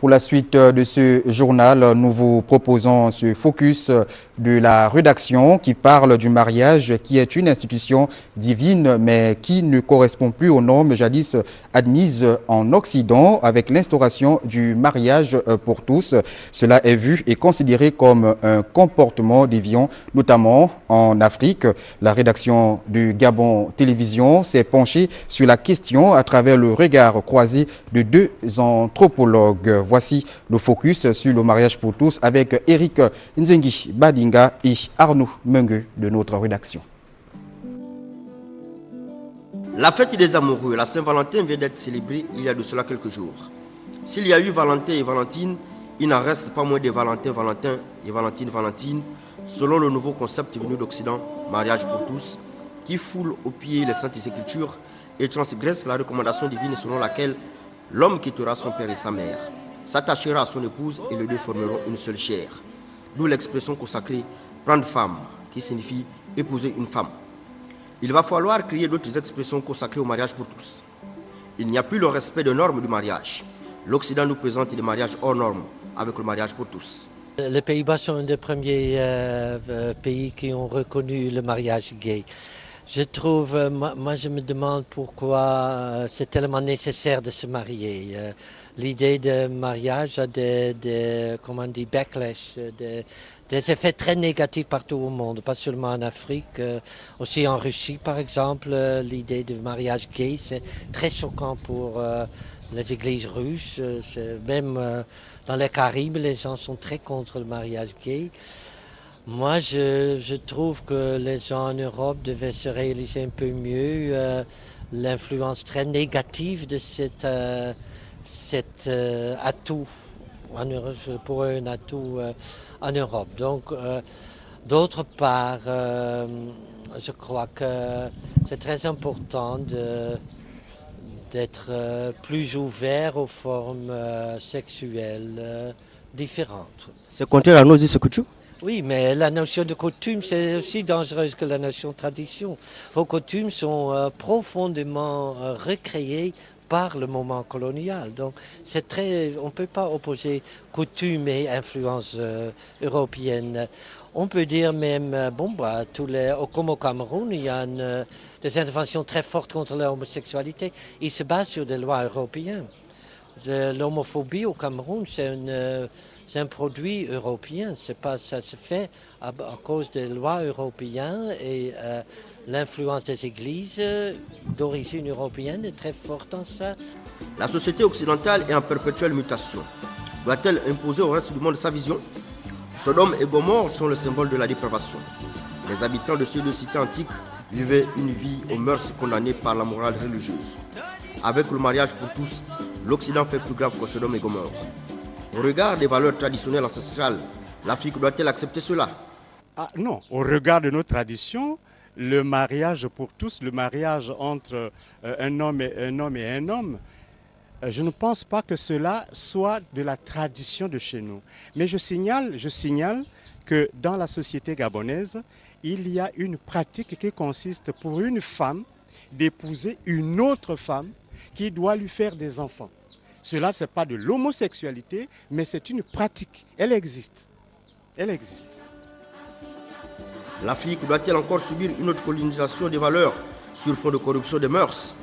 Pour la suite de ce journal, nous vous proposons ce focus de la rédaction qui parle du mariage, qui est une institution divine, mais qui ne correspond plus aux normes jadis admises en Occident, avec l'instauration du mariage pour tous. Cela est vu et considéré comme un comportement déviant, notamment en Afrique. La rédaction du Gabon Télévision s'est penchée sur la question à travers le regard croisé de deux anthropologues. Voici le focus sur le mariage pour tous avec Eric Nzengi Badinga et Arnaud Mengue de notre rédaction. La fête des amoureux, la Saint-Valentin, vient d'être célébrée il y a de cela quelques jours. S'il y a eu Valentin et Valentine, il n'en reste pas moins des Valentin et Valentine, selon le nouveau concept venu d'Occident, mariage pour tous, qui foule au pied les saintes écritures et transgresse la recommandation divine selon laquelle l'homme quittera son père et sa mère, s'attachera à son épouse et les deux formeront une seule chair. D'où l'expression consacrée « prendre femme » qui signifie épouser une femme. Il va falloir créer d'autres expressions consacrées au mariage pour tous. Il n'y a plus le respect des normes du mariage. L'Occident nous présente des mariages hors normes avec le mariage pour tous. Les Pays-Bas sont un des premiers pays qui ont reconnu le mariage gay. Je trouve, moi je me demande pourquoi c'est tellement nécessaire de se marier. L'idée de mariage a comment on dit, backlash, des effets très négatifs partout au monde, pas seulement en Afrique, aussi en Russie par exemple. L'idée de mariage gay, c'est très choquant pour les églises russes. Même dans les Caraïbes, les gens sont très contre le mariage gay. Moi, je trouve que les gens en Europe devaient se réaliser un peu mieux l'influence très négative de cet atout, pour eux un atout en Europe. Donc, d'autre part, je crois que c'est très important d'être plus ouvert aux formes sexuelles différentes. C'est contraire à nos us et coutumes? Oui, mais la notion de coutume, c'est aussi dangereuse que la notion de tradition. Vos coutumes sont profondément recréées par le moment colonial. Donc, on ne peut pas opposer coutume et influence européenne. On peut dire même, comme au Cameroun, il y a des interventions très fortes contre l'homosexualité. Ils se basent sur des lois européennes. L'homophobie au Cameroun, c'est un produit européen. Ça se fait à cause des lois européennes et l'influence des églises d'origine européenne est très forte dans ça. La société occidentale est en perpétuelle mutation. Doit-elle imposer au reste du monde sa vision? Sodome et Gomorrhe sont le symbole de la dépravation. Les habitants de ces deux cités antiques vivaient une vie aux mœurs condamnées par la morale religieuse. Avec le mariage pour tous, l'Occident fait plus grave que Sodome et Gomorrhe. Au regard des valeurs traditionnelles ancestrales, l'Afrique doit-elle accepter cela? Non, au regard de nos traditions, le mariage pour tous, le mariage entre un homme et un homme, je ne pense pas que cela soit de la tradition de chez nous. Mais je signale que dans la société gabonaise, il y a une pratique qui consiste pour une femme d'épouser une autre femme qui doit lui faire des enfants. Cela, ce n'est pas de l'homosexualité, mais c'est une pratique. Elle existe. Elle existe. L'Afrique doit-elle encore subir une autre colonisation des valeurs sur fond de corruption des mœurs?